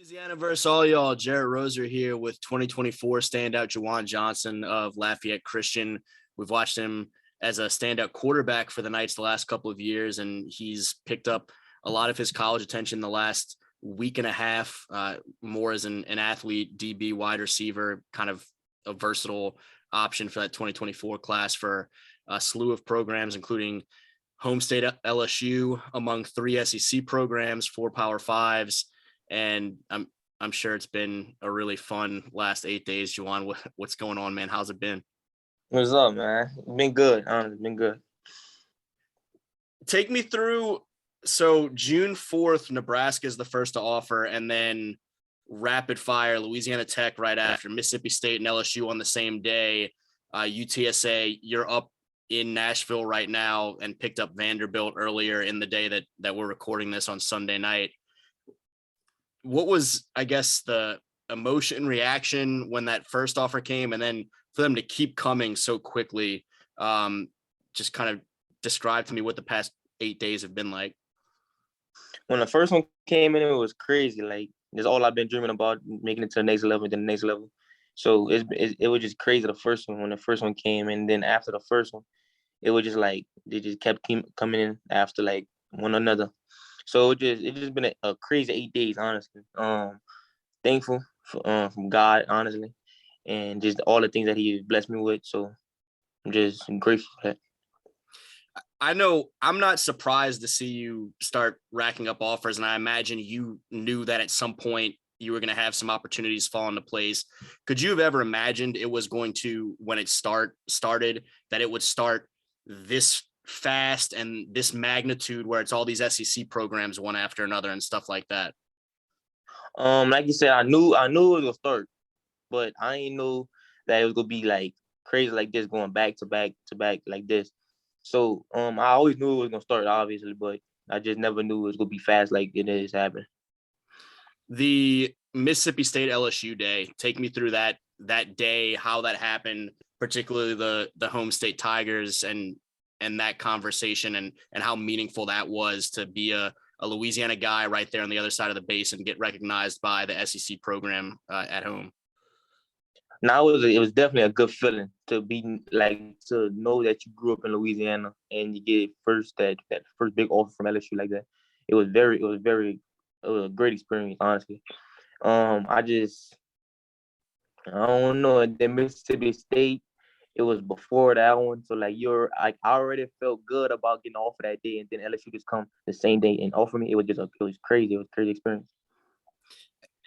Louisiana versus all y'all. Jarrett Roser here with 2024 standout Juwan Johnson of Lafayette Christian. We've watched him as a standout quarterback for the Knights the last couple of years, and he's picked up a lot of his college attention the last week and a half, more as an athlete, DB, wide receiver, kind of a versatile option for that 2024 class for a slew of programs, including home state LSU, among 3 SEC programs, 4 Power Fives. And I'm sure it's been a really fun last 8 days. Juwan, what's going on, man? How's it been? What's up, man? Been good. Honestly, been good. Take me through. So June 4th, Nebraska is the first to offer, and then rapid fire, Louisiana Tech right after, Mississippi State and LSU on the same day. UTSA, you're up in Nashville right now and picked up Vanderbilt earlier in the day that we're recording this on Sunday night. What was, I guess, the emotion reaction when that first offer came, and then for them to keep coming so quickly? Just kind of describe to me what the past 8 days have been like. When the first one came in, it was crazy. Like, it's all I've been dreaming about, making it to the next level, then the next level. So it was just crazy the first one when the first one came, and then after the first one, it was just like they just kept coming in after like one another. So it just been a crazy 8 days, honestly. Thankful from God, honestly, and just all the things that He blessed me with. So I'm just grateful for that. I know I'm not surprised to see you start racking up offers, and I imagine you knew that at some point you were going to have some opportunities fall into place. Could you have ever imagined it was going to, when it started, that it would start this fast and this magnitude where it's all these SEC programs one after another and stuff like that? Like you said, I knew it was gonna start, but I didn't know that it was gonna be like crazy like this, going back to back to back like this. So I always knew it was gonna start, obviously, but I just never knew it was gonna be fast like it is happening. The Mississippi State LSU day, take me through that day, how that happened, particularly the home state Tigers and that conversation and how meaningful that was to be a Louisiana guy right there on the other side of the base and get recognized by the SEC program at home. Now it was definitely a good feeling to be like, to know that you grew up in Louisiana and you get that first big offer from LSU like that. It was a great experience, honestly. I don't know, the Mississippi State, it was before that one. So like I already felt good about getting off that day, and then LSU just come the same day and offer me. It was crazy. It was a crazy experience.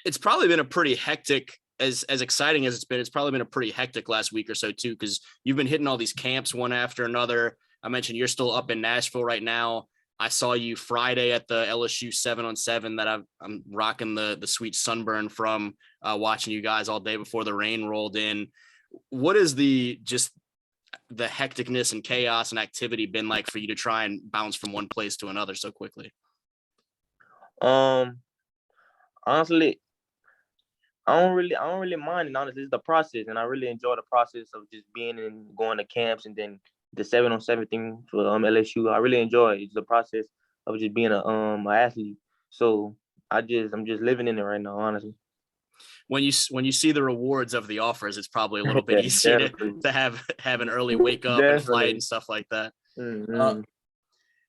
It's probably been a pretty hectic, as exciting as it's been. It's probably been a pretty hectic last week or so too, because you've been hitting all these camps one after another. I mentioned you're still up in Nashville right now. I saw you Friday at the LSU 7-on-7 that I'm rocking the sweet sunburn from, watching you guys all day before the rain rolled in. What is the hecticness and chaos and activity been like for you to try and bounce from one place to another so quickly? Honestly, I don't really mind it. Honestly, it's the process, and I really enjoy the process of just being and going to camps, and then the 7-on-7 thing for LSU. I really enjoy it. It's the process of just being an athlete. So I'm just living in it right now, honestly. When you see the rewards of the offers, it's probably a little bit easier to have an early wake up and flight and stuff like that. Mm-hmm.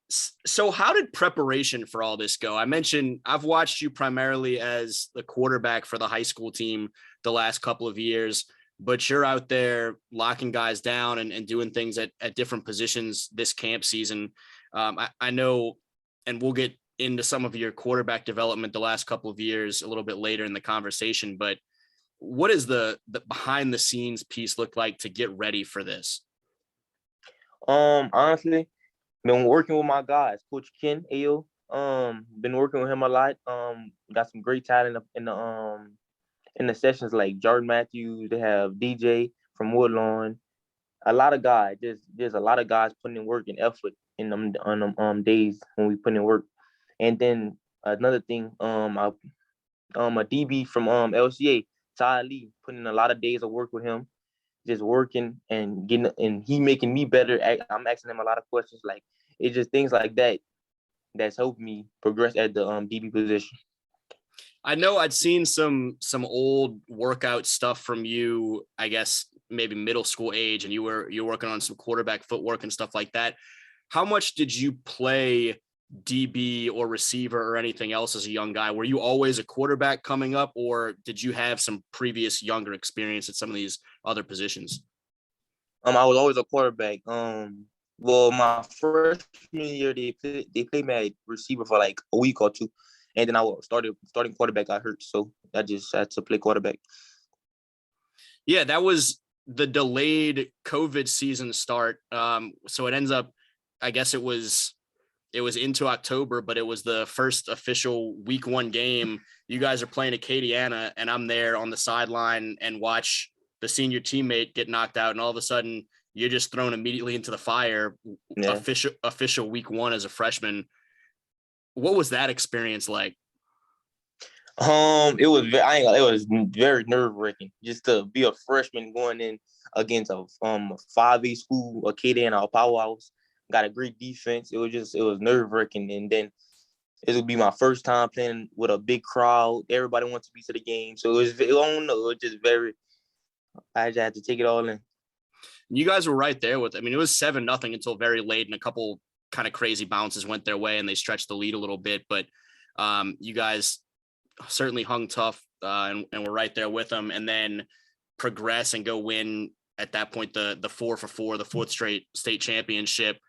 So how did preparation for all this go? I mentioned I've watched you primarily as the quarterback for the high school team the last couple of years, but you're out there locking guys down and doing things at different positions this camp season. I know, and we'll get into some of your quarterback development the last couple of years a little bit later in the conversation, but what is the behind the scenes piece look like to get ready for this? Honestly, been working with my guys, Coach Ken Ayo. Been working with him a lot. Got some great talent in the sessions, like Jordan Matthews. They have DJ from Woodlawn. A lot of guys. There's a lot of guys putting in work and effort in them on them days when we put in work. And then another thing, a DB from LCA, Ty Lee, putting in a lot of days of work with him, just working and he making me better. I'm asking him a lot of questions. Like, it's just things like that that's helped me progress at the DB position. I know I'd seen some old workout stuff from you, I guess maybe middle school age, and you're working on some quarterback footwork and stuff like that. How much did you play DB or receiver or anything else as a young guy? Were you always a quarterback coming up, or did you have some previous younger experience at some of these other positions? I was always a quarterback. Well, my freshman year they played me at receiver for like a week or two, and then I was starting quarterback got hurt, so I just had to play quarterback. Yeah, that was the delayed COVID season start. So it ends up, I guess it was into October, but it was the first official week one game. You guys are playing Acadiana, and I'm there on the sideline and watch the senior teammate get knocked out, and all of a sudden you're just thrown immediately into the fire. Yeah. Official week one as a freshman. What was that experience like? It was very nerve wracking just to be a freshman going in against a 5A school, Acadiana, a powerhouse. Got a great defense. It was nerve wracking, and then it would be my first time playing with a big crowd. Everybody wants to be to the game, so I don't know. It was just very. I just had to take it all in. You guys were right there with. I mean, it was 7-0 until very late, and a couple kind of crazy bounces went their way, and they stretched the lead a little bit. But you guys certainly hung tough and were right there with them, and then progress and go win at that point the 4-for-4, the fourth straight state championship.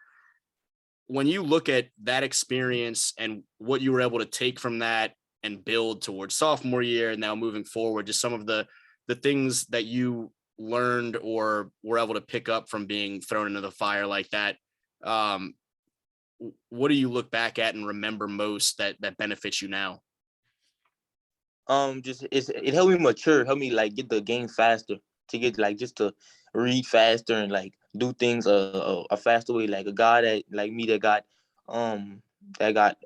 When you look at that experience and what you were able to take from that and build towards sophomore year and now moving forward, just some of the things that you learned or were able to pick up from being thrown into the fire like that, what do you look back at and remember most that benefits you now? It helped me mature, helped me like get the game faster, to get like just to read faster and like do things a faster way. Like a guy that like me that got an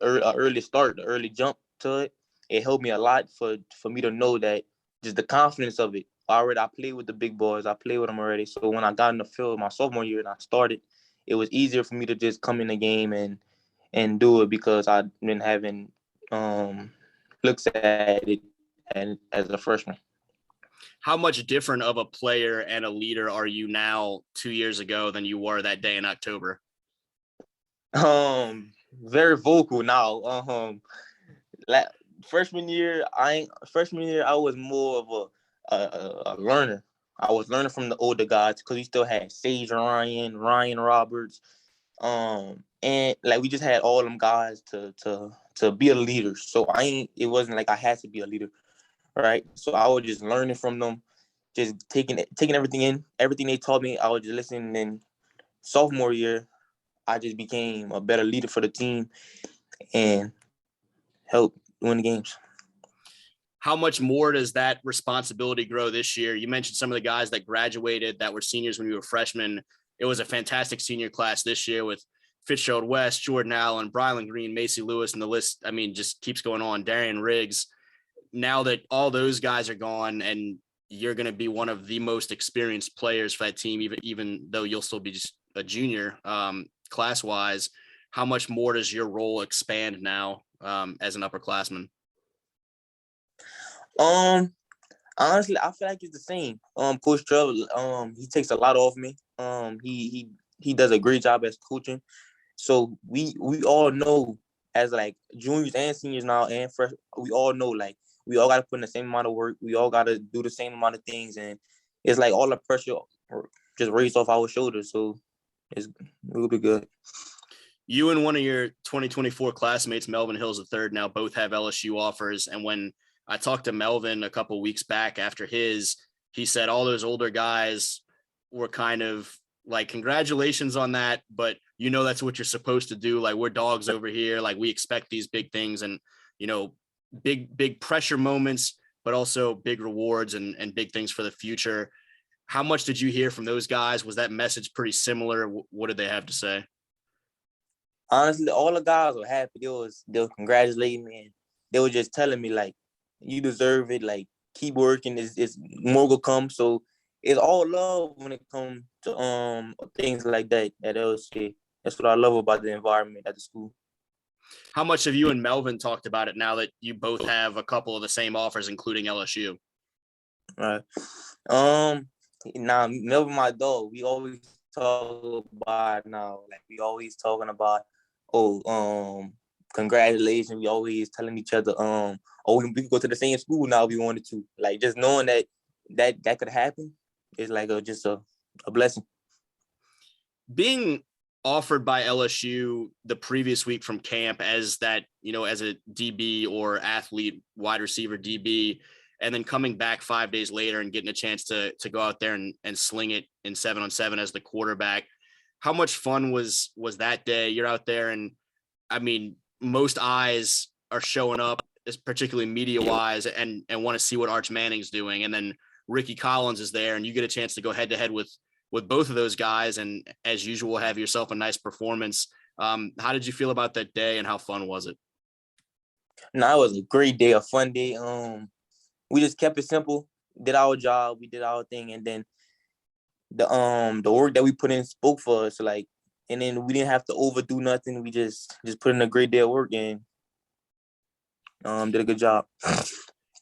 early start, the early jump to it. It helped me a lot for me to know that just the confidence of it. Already, I played with the big boys. I played with them already. So when I got in the field my sophomore year and I started, it was easier for me to just come in the game and do it because I'd been having looks at it and as a freshman. How much different of a player and a leader are you now 2 years ago than you were that day in October? Very vocal now. Like freshman year, I was more of a learner. I was learning from the older guys because we still had Sage Ryan Roberts, and like we just had all them guys to be a leader. So it wasn't like I had to be a leader, right? So I was just learning from them, just taking everything in, everything they taught me. I was just listening. And sophomore year, I just became a better leader for the team and helped win the games. How much more does that responsibility grow this year? You mentioned some of the guys that graduated that were seniors when you were freshmen. It was a fantastic senior class this year with Fitzgerald West, Jordan Allen, Brylan Green, Macy Lewis, and the list, I mean, just keeps going on. Darian Riggs. Now that all those guys are gone and you're going to be one of the most experienced players for that team, even though you'll still be just a junior class wise, how much more does your role expand now as an upperclassman? Honestly, I feel like it's the same. Coach Trevor, he takes a lot off me. He does a great job as coaching. So we all know as like juniors and seniors now and fresh, we all know like we all got to put in the same amount of work. We all got to do the same amount of things, and it's like all the pressure just raised off our shoulders. So it will be good. You and one of your 2024 classmates, Melvin Hills III, now both have LSU offers. And when I talked to Melvin a couple of weeks back after his, he said all those older guys were kind of like, congratulations on that, but you know that's what you're supposed to do. Like, we're dogs over here. Like, we expect these big things and, you know, big pressure moments, but also big rewards and big things for the future. How much did you hear from those guys? Was that message pretty similar? What did they have to say? Honestly, all the guys were happy. They were congratulating me, and they were just telling me like, you deserve it. Like, keep working. It's more will come. So it's all love when it comes to things like that. At LSU, that's what I love about the environment at the school. How much have you and Melvin talked about it now that you both have a couple of the same offers, including LSU? Right. Now Melvin, my dog, we always talk about now. Like we always talking about, congratulations. We always telling each other, we could go to the same school now if we wanted to. Like just knowing that could happen is like just a blessing. Being offered by LSU the previous week from camp as that, as a DB or athlete, wide receiver DB, and then coming back 5 days later and getting a chance to go out there and sling it in 7-on-7 as the quarterback. How much fun was that day? You're out there, and I mean, most eyes are showing up, particularly media wise, and want to see what Arch Manning's doing. And then Ricky Collins is there, and you get a chance to go head to head with both of those guys. And as usual, have yourself a nice performance. How did you feel about that day, and how fun was it? No, it was a great day, a fun day. We just kept it simple, did our job, we did our thing, and then the work that we put in spoke for us. Like, and then we didn't have to overdo nothing. We just put in a great day of work and did a good job.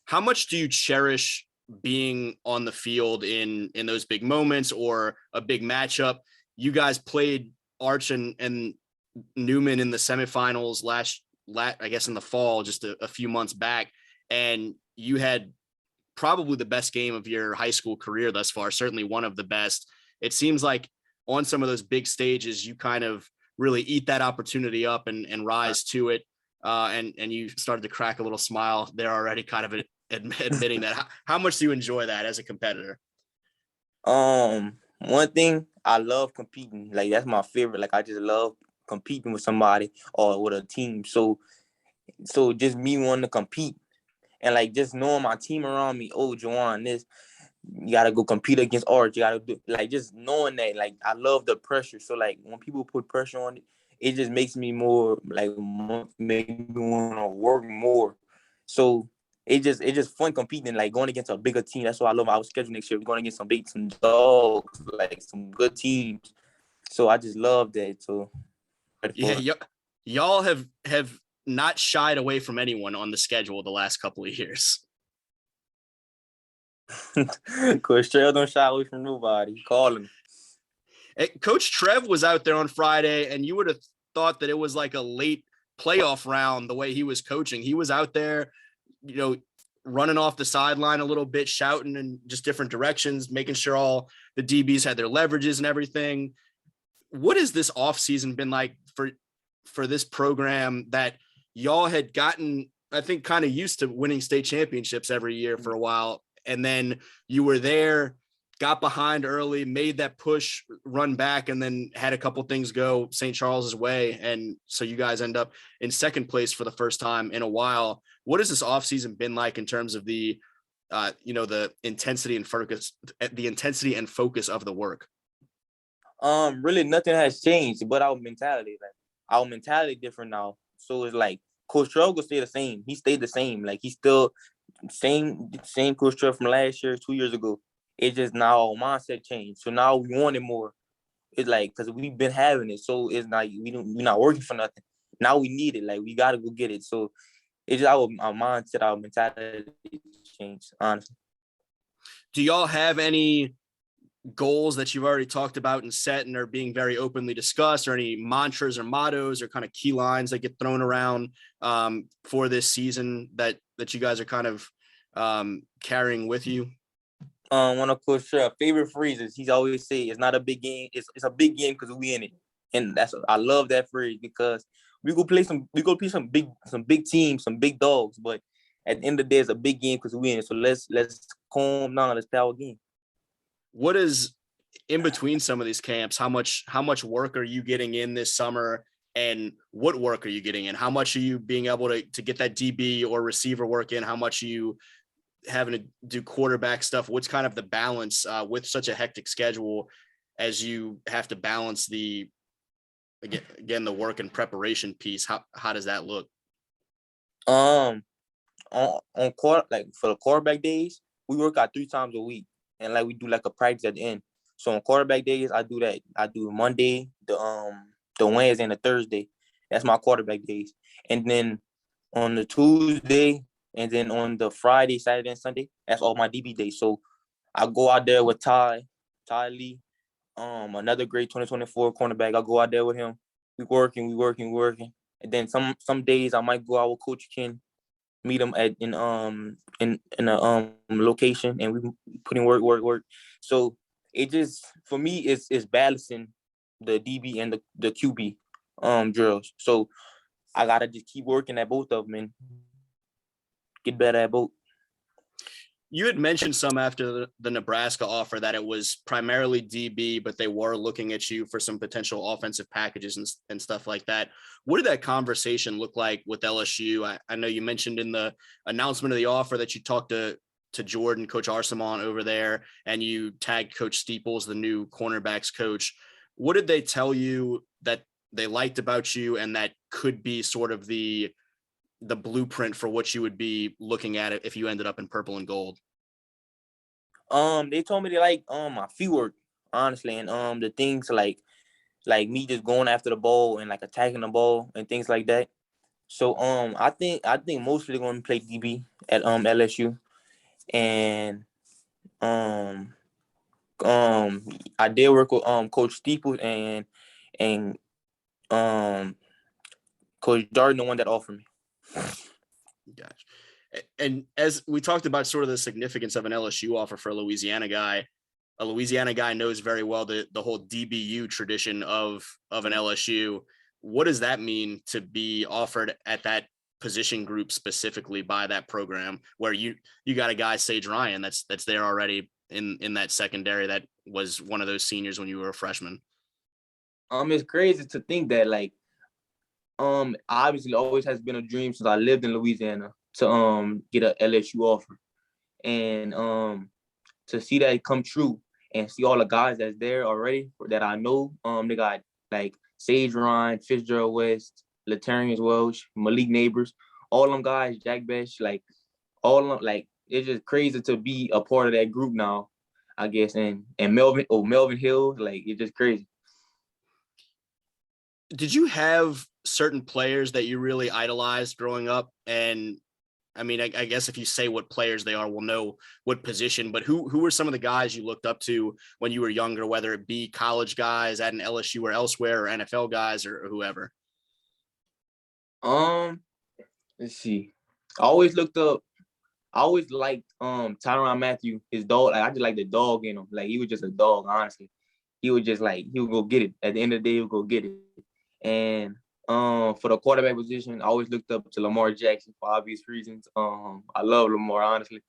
How much do you cherish being on the field in those big moments or a big matchup? You guys played Arch and Newman in the semifinals I guess in the fall, just a few months back, and you had probably the best game of your high school career thus far, certainly one of the best. It seems like on some of those big stages, you kind of really eat that opportunity up and rise to it. And you started to crack a little smile there already, kind of admitting that. How much do you enjoy that as a competitor? One thing, I love competing. Like, that's my favorite. Like, I just love competing with somebody or with a team. So just me wanting to compete and like just knowing my team around me. Oh, Juwan, you gotta go compete against Arch. You gotta do, like, just knowing that. Like, I love the pressure. So like when people put pressure on it, it just makes me more like make me want to work more. So it's just fun competing, like going against a bigger team. That's why I love our schedule next year. We're going against some dogs, like some good teams. So I just love that. So yeah, y'all have not shied away from anyone on the schedule the last couple of years. Coach Trev don't shy away from nobody. Call him. Coach Trev was out there on Friday, and you would have thought that it was like a late playoff round the way he was coaching. He was out there, running off the sideline a little bit, shouting in just different directions, making sure all the DBs had their leverages and everything. What has this offseason been like for this program that y'all had gotten, I think, kind of used to winning state championships every year for a while, and then you were there, got behind early, made that push, run back, and then had a couple things go St. Charles's way, and so you guys end up in second place for the first time in a while. What has this offseason been like in terms of the the intensity and focus of the work? Really nothing has changed, but our mentality. Like, our mentality different now. So it's like Coach Trev will stay the same. He stayed the same. Like, he's still same Coach Trev from last year, 2 years ago. It's just now our mindset changed. So now we want it more. It's like, because we've been having it. So it's not, we're not working for nothing. Now we need it. Like, we got to go get it. So it's just our mindset, our mentality changed, honestly. Do y'all have any goals that you've already talked about and set and are being very openly discussed, or any mantras or mottos or kind of key lines that get thrown around for this season that you guys are kind of carrying with you? One of Coach Trev's favorite phrases, he's always say, "It's not a big game. It's a big game because we in it." And I love that phrase, because we go play some big teams, some big dogs, but at the end of the day, it's a big game because we in it. So let's calm down. Let's play our game. What is in between some of these camps? How much work are you getting in this summer, and what work are you getting in? How much are you being able to get that DB or receiver work in? How much are you having to do quarterback stuff? What's kind of the balance with such a hectic schedule, as you have to balance the work and preparation piece? How does that look? On court, like for the quarterback days, we work out 3 times a week. And like we do like a practice at the end. So on quarterback days, I do that. I do Monday, the Wednesday, and the Thursday. That's my quarterback days. And then on the Tuesday, and then on the Friday, Saturday, and Sunday, that's all my DB days. So I go out there with Ty Lee, another great 2024 cornerback. I go out there with him. We working. And then some days I might go out with Coach Ken, meet him in a location, and we put in work. So it just, for me, it's balancing the DB and the QB drills. So I gotta just keep working at both of them and get better at both. You had mentioned some after the Nebraska offer that it was primarily DB, but they were looking at you for some potential offensive packages and stuff like that. What did that conversation look like with LSU? I know you mentioned in the announcement of the offer that you talked to Jordan, Coach Arsamon over there, and you tagged Coach Steeples, the new cornerbacks coach. What did they tell you that they liked about you and that could be sort of the blueprint for what you would be looking at if you ended up in purple and gold? They told me they like my feet work, honestly, and the things like me just going after the ball and like attacking the ball and things like that. So I think mostly going to play DB at LSU, and I did work with Coach Steeples and Coach Jordan, the one that offered me. Gotcha. And as we talked about sort of the significance of an LSU offer for a Louisiana guy knows very well the whole DBU tradition of an LSU. What does that mean to be offered at that position group specifically by that program where you got a guy, Sage Ryan, that's there already in that secondary that was one of those seniors when you were a freshman? It's crazy to think that, like, obviously always has been a dream since I lived in Louisiana to get a LSU offer, and to see that come true and see all the guys that's there already that I know. They got like Sage Ryan, Fitzgerald West, Latarius Welch, Malik Neighbors, all them guys, Jack Besh, like all of them. Like, it's just crazy to be a part of that group now, I guess. And Melvin Hill, like, it's just crazy. Did you have certain players that you really idolized growing up? And I mean, I guess if you say what players they are, we'll know what position, but who were some of the guys you looked up to when you were younger, whether it be college guys at an LSU or elsewhere, or NFL guys or whoever? Let's see. I always liked Tyrann Mathieu, his dog. Like, I just like the dog in him. Like, he was just a dog, honestly. He would just, like, he would go get it. At the end of the day, he would go get it. And for the quarterback position, I always looked up to Lamar Jackson for obvious reasons. I love Lamar, honestly.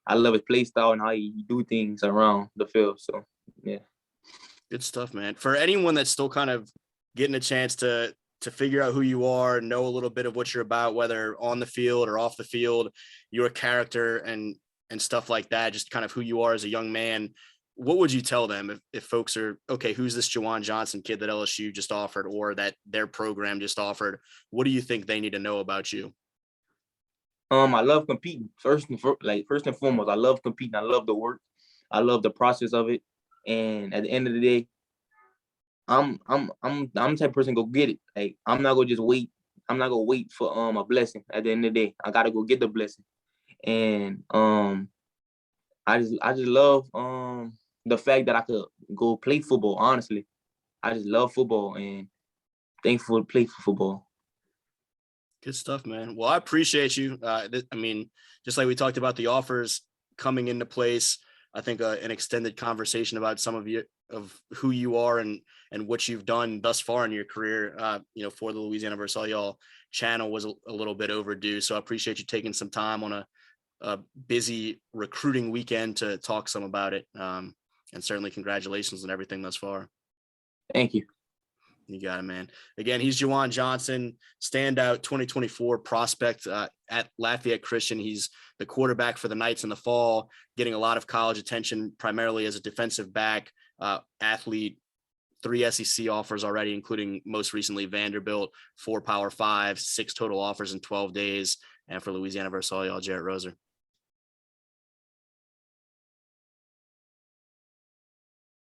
I love his play style and how he do things around the field. So, yeah. Good stuff, man. For anyone that's still kind of getting a chance to figure out who you are, know a little bit of what you're about, whether on the field or off the field, your character and stuff like that, just kind of who you are as a young man, what would you tell them if folks are, okay, who's this Juwan Johnson kid that LSU just offered or that their program just offered? What do you think they need to know about you? I love competing. First and foremost, I love competing. I love the work. I love the process of it. And at the end of the day, I'm the type of person go get it. Like, I'm not gonna just wait. I'm not gonna wait for a blessing. At the end of the day, I gotta go get the blessing. And I just love the fact that I could go play football. Honestly, I just love football and thankful to play for football. Good stuff, man. Well, I appreciate you. I mean, just like we talked about the offers coming into place, I think an extended conversation about some of who you are and what you've done thus far in your career, for the Louisiana Versailles Y'all channel was a little bit overdue. So I appreciate you taking some time on a busy recruiting weekend to talk some about it. And certainly congratulations on everything thus far. Thank you. You got it, man. Again, he's Juwan Johnson, standout 2024 prospect at Lafayette Christian. He's the quarterback for the Knights in the fall, getting a lot of college attention, primarily as a defensive back athlete. 3 SEC offers already, including most recently Vanderbilt, 4 Power 5, 6 total offers in 12 days. And for Louisiana Versailles, Jarrett Roser.